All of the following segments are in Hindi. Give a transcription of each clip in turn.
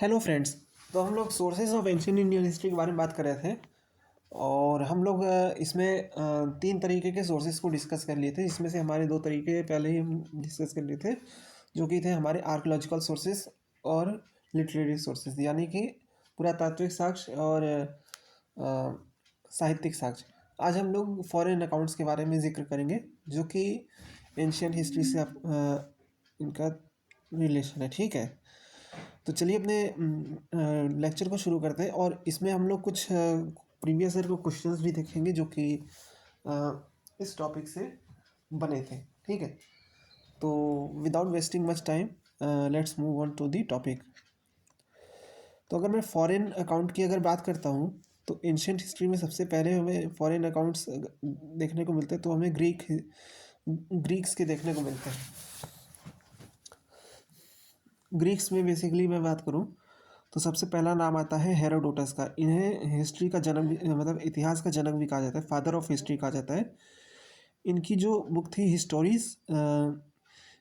Hello friends. तो हम लोग sources of ancient Indian history के बारे में बात कर रहे थे और हम लोग इसमें तीन तरीके के सोर्सेज को डिस्कस कर लिए थे। इसमें से हमारे दो तरीके पहले ही हम डिस्कस कर लिए थे, जो कि थे हमारे आर्कोलॉजिकल सोर्सेज और लिटरेरी सोर्सेज, यानी कि पुरातात्विक साक्ष्य और साहित्यिक साक्ष्य। आज हम लोग फॉरेन अकाउंट्स के बारे में जिक्र करेंगे, जो कि एंशियंट हिस्ट्री से इनका रिलेशन है। ठीक है, तो चलिए अपने लेक्चर को शुरू करते हैं और इसमें हम लोग कुछ प्रीवियस ईयर के क्वेश्चंस भी देखेंगे, जो कि इस टॉपिक से बने थे। ठीक है, तो without wasting much time let's move on to the topic. तो अगर मैं फॉरेन अकाउंट की अगर बात करता हूँ, तो एंशियंट हिस्ट्री में सबसे पहले हमें फॉरेन अकाउंट्स देखने को मिलते हैं। तो हमें ग्रीक्स के देखने को मिलते हैं। ग्रीक्स में बेसिकली मैं बात करूं तो सबसे पहला नाम आता है हेरोडोटस का। इन्हें हिस्ट्री का जनक, मतलब इतिहास का जनक भी कहा जाता है, फादर ऑफ हिस्ट्री कहा जाता है। इनकी जो बुक थी हिस्टोरीज,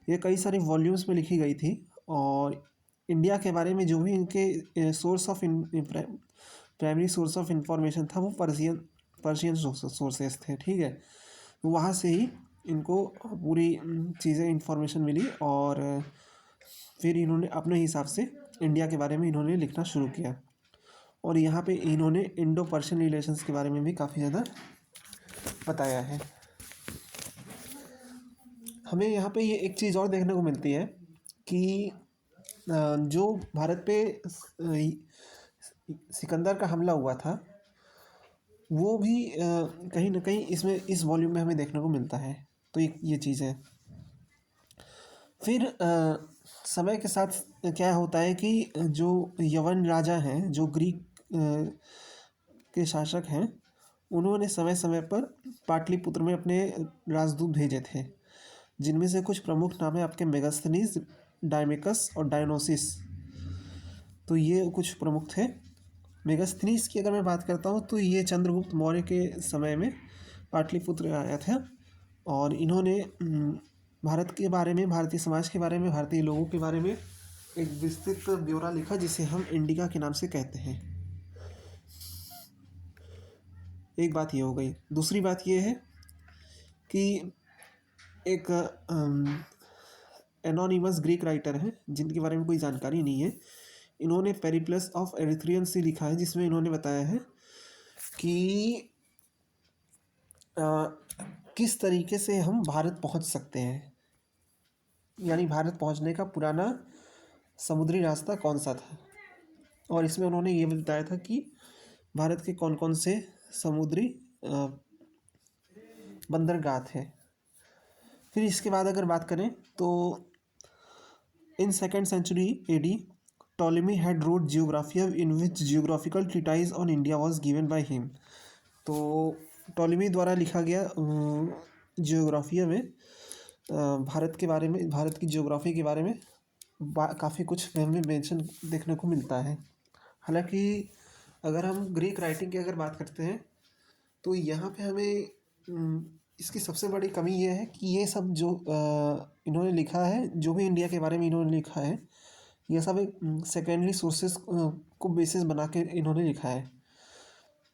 ये कई सारे वॉल्यूम्स में लिखी गई थी और इंडिया के बारे में जो भी इनके source of primary source of information था वो पर्शियन सोर्सेस थे। ठीक है, तो वहाँ से ही इनको पूरी चीज़ें इंफॉर्मेशन मिली और फिर इन्होंने अपने हिसाब से इंडिया के बारे में इन्होंने लिखना शुरू किया। और यहाँ पे इन्होंने इंडो पर्शियन रिलेशंस के बारे में भी काफ़ी ज़्यादा बताया है। हमें यहाँ पे ये एक चीज़ और देखने को मिलती है कि जो भारत पे सिकंदर का हमला हुआ था, वो भी कहीं ना कहीं इसमें इस वॉल्यूम में हमें देखने को मिलता है। तो ये चीज़ है। फिर समय के साथ क्या होता है कि जो यवन राजा हैं, जो ग्रीक के शासक हैं, उन्होंने समय समय पर पाटलिपुत्र में अपने राजदूत भेजे थे, जिनमें से कुछ प्रमुख नाम है आपके मेगास्थनीज, डायमेकस और डायनोसिस। तो ये कुछ प्रमुख थे। मेगास्थनीज की अगर मैं बात करता हूँ तो ये चंद्रगुप्त मौर्य के समय में पाटलिपुत्र आया था और इन्होंने भारत के बारे में, भारतीय समाज के बारे में, भारतीय लोगों के बारे में एक विस्तृत ब्यौरा लिखा, जिसे हम इंडिका के नाम से कहते हैं। एक बात ये हो गई। दूसरी बात ये है कि एक एनोनिमस ग्रीक राइटर हैं जिनके बारे में कोई जानकारी नहीं है। इन्होंने पेरिप्लस ऑफ एरिथ्रियन सी लिखा है, जिसमें इन्होंने बताया है कि किस तरीके से हम भारत पहुंच सकते हैं, यानी भारत पहुंचने का पुराना समुद्री रास्ता कौन सा था। और इसमें उन्होंने ये भी बताया था कि भारत के कौन कौन से समुद्री बंदरगाह थे। फिर इसके बाद अगर बात करें तो in second century AD, Ptolemy had wrote Geographia in which geographical treatise on India was given by him. तो टॉलेमी द्वारा लिखा गया जियोग्राफिया में भारत के बारे में, भारत की जियोग्राफी के बारे में काफ़ी कुछ हमें मेंशन देखने को मिलता है। हालांकि अगर हम ग्रीक राइटिंग की अगर बात करते हैं तो यहाँ पे हमें इसकी सबसे बड़ी कमी ये है कि ये सब जो इन्होंने लिखा है, जो भी इंडिया के बारे में इन्होंने लिखा है, ये सब एक सेकेंडरी सोर्सेस को बेसिस बना के इन्होंने लिखा है।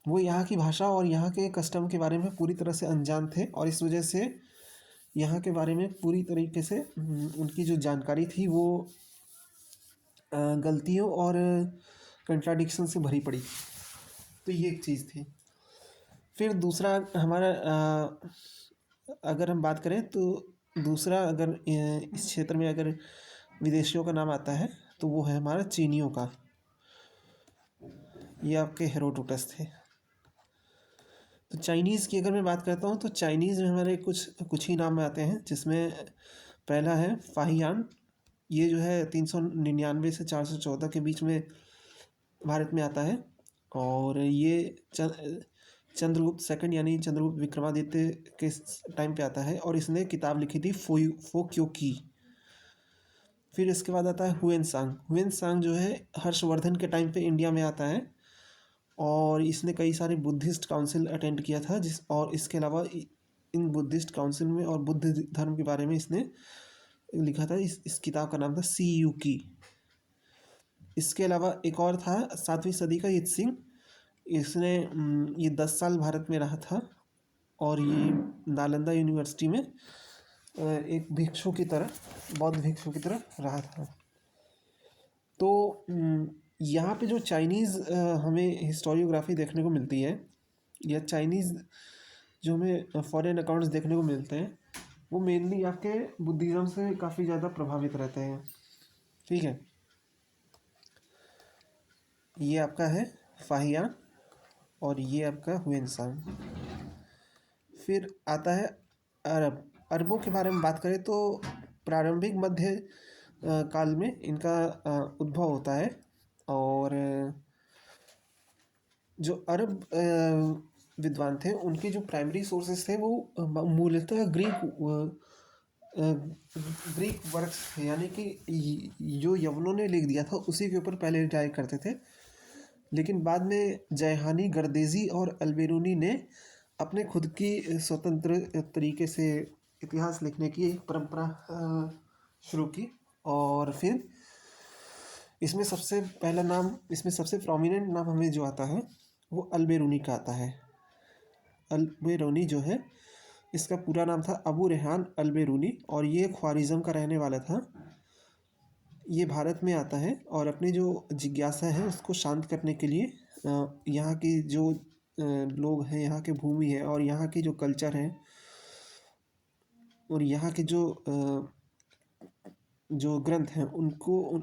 वो यहाँ की भाषा और यहाँ के कस्टम के बारे में पूरी तरह से अनजान थे और इस वजह से यहाँ के बारे में पूरी तरीके से उनकी जो जानकारी थी वो गलतियों और कंट्राडिक्शन से भरी पड़ी। तो ये एक चीज़ थी। फिर दूसरा हमारा अगर हम बात करें तो दूसरा, अगर इस क्षेत्र में अगर विदेशियों का नाम आता है तो वो है हमारा चीनियों का। ये आपके हेरोडोटस थे। तो चाइनीज़ की अगर मैं बात करता हूँ तो चाइनीज़ में हमारे कुछ ही नाम आते हैं, जिसमें पहला है फाहियान। ये जो है 399 से 414 के बीच में भारत में आता है और ये चंद्रगुप्त सेकंड यानी चंद्रगुप्त विक्रमादित्य के टाइम पे आता है और इसने किताब लिखी थी फोक्यो की। फिर इसके बाद आता है हुएन सांग जो है हर्षवर्धन के टाइम पे इंडिया में आता है और इसने कई सारे बुद्धिस्ट काउंसिल अटेंड किया था, और इसके अलावा इन बुद्धिस्ट काउंसिल में और बुद्ध धर्म के बारे में इसने लिखा था। इस किताब का नाम था सी यू की। इसके अलावा एक और था 7वीं सदी का इत सिंह। इसने ये 10 साल भारत में रहा था और ये नालंदा यूनिवर्सिटी में एक भिक्षु की तरह, बौद्ध भिक्षु की तरह रहा था। तो यहाँ पे जो चाइनीज़ हमें हिस्टोरियोग्राफी देखने को मिलती है, या चाइनीज़ जो हमें फॉरेन अकाउंट्स देखने को मिलते हैं, वो मेनली आपके बुद्धिज़्म से काफ़ी ज़्यादा प्रभावित रहते हैं। ठीक है, ये आपका है फाहियान और ये आपका हुएनसांग। फिर आता है अरब। अरबों के बारे में बात करें तो प्रारंभिक मध्य काल में इनका उद्भव होता है। और जो अरब विद्वान थे उनके जो प्राइमरी सोर्सेस थे वो मूलतः ग्रीक वर्क्स थे, यानी कि जो यवनों ने लिख दिया था उसी के ऊपर पहले रिलाय करते थे। लेकिन बाद में जयहानी, गर्देजी और अल्बेरूनी ने अपने खुद की स्वतंत्र तरीके से इतिहास लिखने की एक परंपरा शुरू की। और फिर इसमें सबसे प्रोमिनेंट नाम हमें जो आता है वो अल्बेरूनी का आता है। अल्बेरूनी जो है, इसका पूरा नाम था अबू रेहान अल्बेरूनी और ये ख्वारिज़म का रहने वाला था। ये भारत में आता है और अपनी जो जिज्ञासा है उसको शांत करने के लिए यहाँ की जो लोग हैं, यहाँ के भूमि है और यहाँ की जो कल्चर है और यहाँ के जो ग्रंथ हैं उनको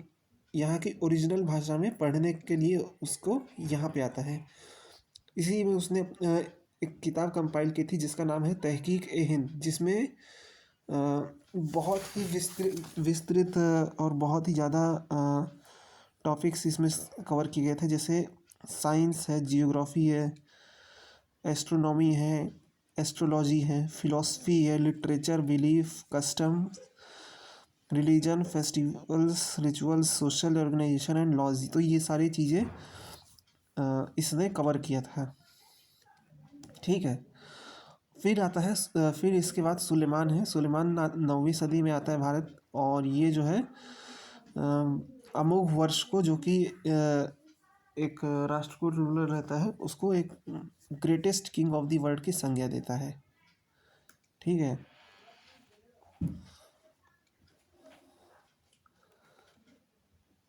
यहाँ की ओरिजिनल भाषा में पढ़ने के लिए उसको यहाँ पे आता है। इसी में उसने एक किताब कंपाइल की थी जिसका नाम है तहकीक ए हिंद, जिसमें बहुत ही विस्तृत और बहुत ही ज़्यादा टॉपिक्स इसमें कवर किए गए थे, जैसे साइंस है, जियोग्राफी है, एस्ट्रोनॉमी है, एस्ट्रोलॉजी है, फिलॉसफी है, literature, belief, custom, religion, festivals, rituals, social organisation and laws. तो ये सारी चीज़ें इसने कवर किया था। ठीक है, फिर आता है फिर इसके बाद सुलेमान है। सुलेमान 9वीं सदी में आता है भारत और ये जो है अमोघ वर्ष को, जो कि एक राष्ट्र को रूलर रहता है, उसको एक greatest king of the world की संज्ञा देता है। ठीक है,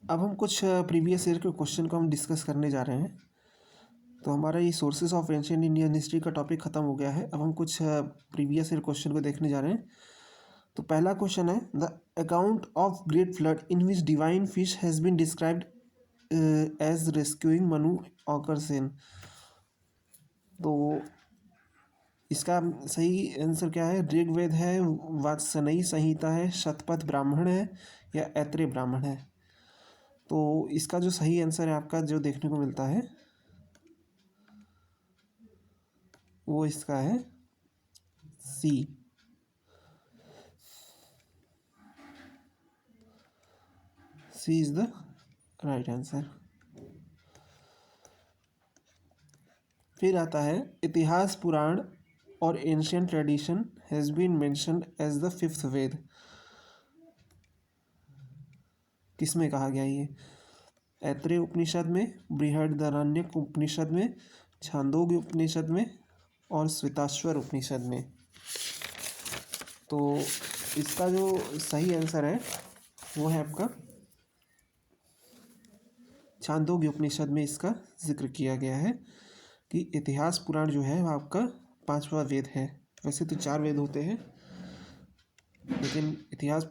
अब हम कुछ प्रीवियस ईयर के क्वेश्चन को हम डिस्कस करने जा रहे हैं। तो हमारा ये sources of ancient Indian history का टॉपिक ख़त्म हो गया है। अब हम कुछ प्रीवियस ईयर क्वेश्चन को देखने जा रहे हैं। तो पहला क्वेश्चन है, the account of great flood in which divine fish has been described as rescuing Manu occurs in. तो इसका सही आंसर क्या है? ऋग्वेद है, वात्स्ययनी संहिता है, शतपथ ब्राह्मण है या ऐत्रेय ब्राह्मण है। तो इसका जो सही आंसर है आपका जो देखने को मिलता है वो इसका है C. C is the right answer. फिर आता है, इतिहास, पुराण और ancient tradition has been mentioned as the fifth Veda. किसमें कहा गया ये? ऐत्रेय उपनिषद में, बृहदारण्यक उपनिषद में, छांदोग्य उपनिषद में और श्वेताश्वर उपनिषद में। तो इसका जो सही आंसर है वो है आपका छांदोग्य उपनिषद में इसका जिक्र किया गया है कि इतिहास पुराण जो है वो आपका 5वां वेद है। वैसे तो 4 वेद होते हैं, लेकिन इतिहास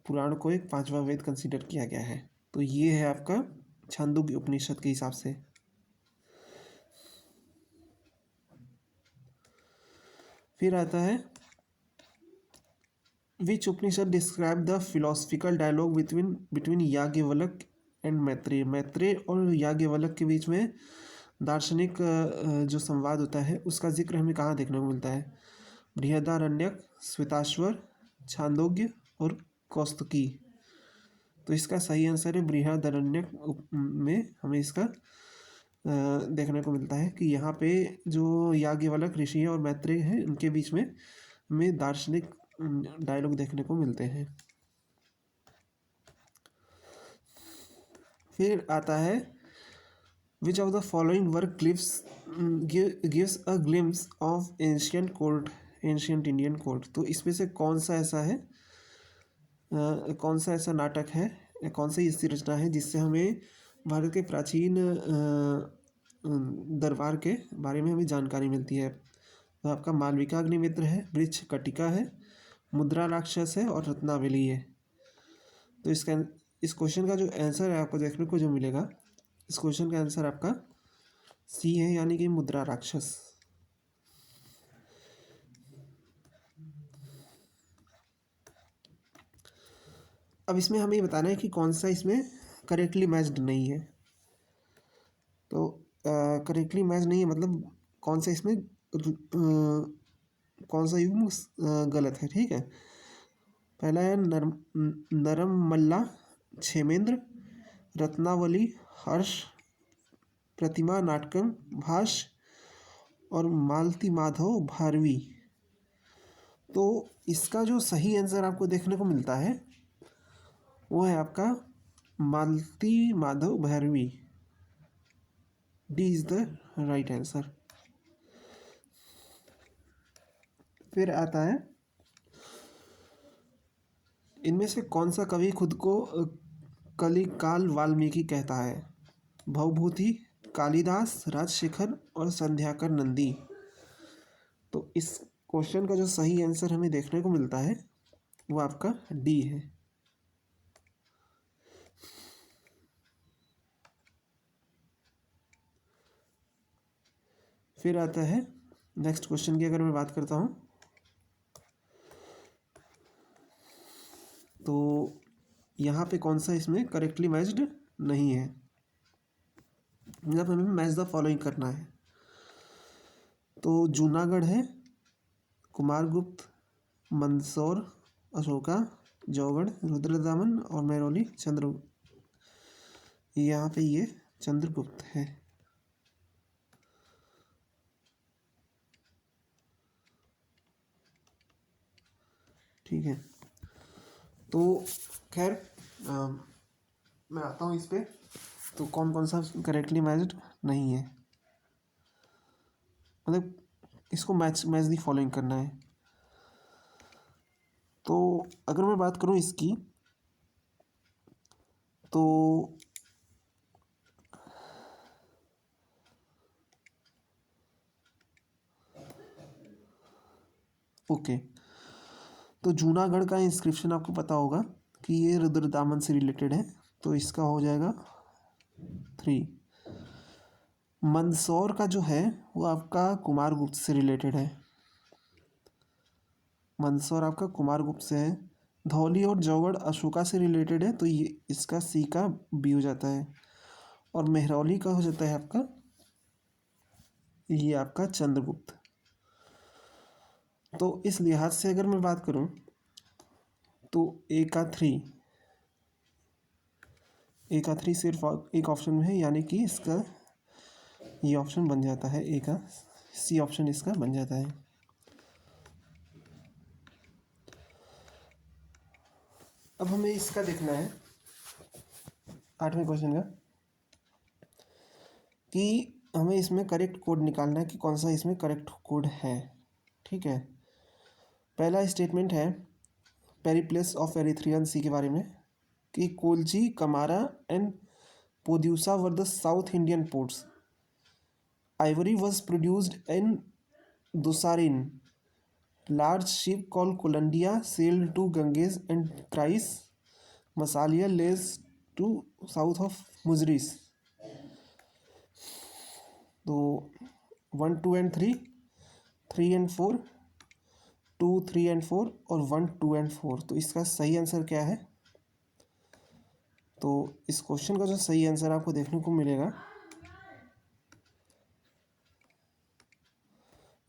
पुराण को एक 5वां वेद कंसिडर किया गया है। तो ये है आपका छांदोग्य उपनिषद के हिसाब से। फिर आता है, which Upanishad describe the philosophical dialogue between Yajnavalkya and Maitreyi. Maitreyi और याज्ञवल्क के बीच में दार्शनिक जो संवाद होता है उसका जिक्र हमें कहाँ देखने को मिलता है? बृहदारण्यक, श्वेताश्वर, छांदोग्य और कौस्तुकी। तो इसका सही आंसर है बृहदारण्यक में हमें इसका देखने को मिलता है कि यहाँ पे जो याज्ञवल्क ऋषि और मैत्रेय हैं उनके बीच में हमें दार्शनिक डायलॉग देखने को मिलते हैं। फिर आता है which of the following work gives a glimpse of ancient court, ancient Indian court. तो इसमें से कौन सा ऐसा है, कौन सा ऐसा नाटक है या कौन सी ऐसी रचना है जिससे हमें भारत के प्राचीन दरबार के बारे में हमें जानकारी मिलती है। तो आपका मालविका अग्निमित्र है, वृक्ष कटिका है, मुद्रा राक्षस है और रत्नावली है। तो इस क्वेश्चन का जो आंसर है आपको देखने को जो मिलेगा, इस क्वेश्चन का आंसर आपका सी है, यानी कि मुद्रा राक्षस। अब इसमें हमें ये बताना है कि कौन सा इसमें करेक्टली मैच्ड नहीं है। तो करेक्टली मैच नहीं है मतलब कौन सा इसमें कौन सा युग्म गलत है। ठीक है, पहला है नरम मल्ला क्षेमेंद्र, रत्नावली हर्ष, प्रतिमा नाटकम भाष और मालती माधव भारवी। तो इसका जो सही आंसर आपको देखने को मिलता है वो है आपका Malati Madhav Bhairavi. D is the right answer. फिर आता है इनमें से कौन सा कवि खुद को कलिकाल वाल्मीकि कहता है? भवभूति, कालिदास, राजशेखर और संध्याकर नंदी। तो इस क्वेश्चन का जो सही आंसर हमें देखने को मिलता है वो आपका डी है। फिर आता है नेक्स्ट क्वेश्चन की, अगर मैं बात करता हूँ तो यहाँ पे कौन सा इसमें करेक्टली मैच्ड नहीं है, मतलब हमें मैच द फॉलोइंग करना है। तो जूनागढ़ है, कुमारगुप्त, मंदसौर, अशोका, जौगढ़, रुद्रदामन और महरौली चंद्रगुप्त। यहाँ पे ये चंद्रगुप्त है। ठीक है, तो खैर मैं आता हूँ इस पे। तो कौन कौन सा करेक्टली मैच्ड नहीं है, मतलब इसको मैच दी फॉलोइंग करना है। तो अगर मैं बात करूँ इसकी तो ओके, तो जूनागढ़ का इंस्क्रिप्शन आपको पता होगा कि ये रुद्रदामन से रिलेटेड है, तो इसका हो जाएगा 3। मंदसौर का जो है वो आपका कुमारगुप्त से रिलेटेड है, मंदसौर आपका कुमारगुप्त से है। धौली और जौगढ़ अशोका से रिलेटेड है, तो ये इसका सी का बी हो जाता है। और महरौली का हो जाता है आपका, ये आपका चंद्रगुप्त। तो इस लिहाज से अगर मैं बात करूं तो ए का 3 सिर्फ एक ऑप्शन में है, यानी कि इसका ये ऑप्शन बन जाता है, ए का सी ऑप्शन इसका बन जाता है। अब हमें इसका देखना है 8वें क्वेश्चन का कि हमें इसमें करेक्ट कोड निकालना है कि कौन सा इसमें करेक्ट कोड है। ठीक है, पहला स्टेटमेंट है पेरिप्लस ऑफ एरिथ्रियन सी के बारे में कि Colchi, Kamara and Poduca were the south Indian ports. Ivory was produced in Dosarene. Large ship call Colandia sailed to Ganges and Chryse. Masalia lies to south of Muziris. तो 1, 2 एंड 3, 3 एंड 4, 2, 3 एंड 4 और 1, 2 एंड 4। तो इसका सही आंसर क्या है? तो इस क्वेश्चन का जो सही आंसर आपको देखने को मिलेगा,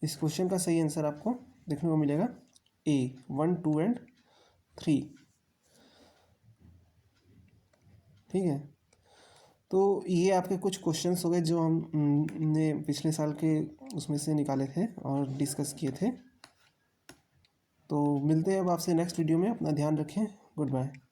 इस क्वेश्चन का सही आंसर आपको देखने को मिलेगा ए 1, 2 एंड 3। ठीक है, तो ये आपके कुछ क्वेश्चंस हो गए जो हमने पिछले साल के उसमें से निकाले थे और डिस्कस किए थे। तो मिलते हैं अब आपसे नेक्स्ट वीडियो में। अपना ध्यान रखें। Good bye.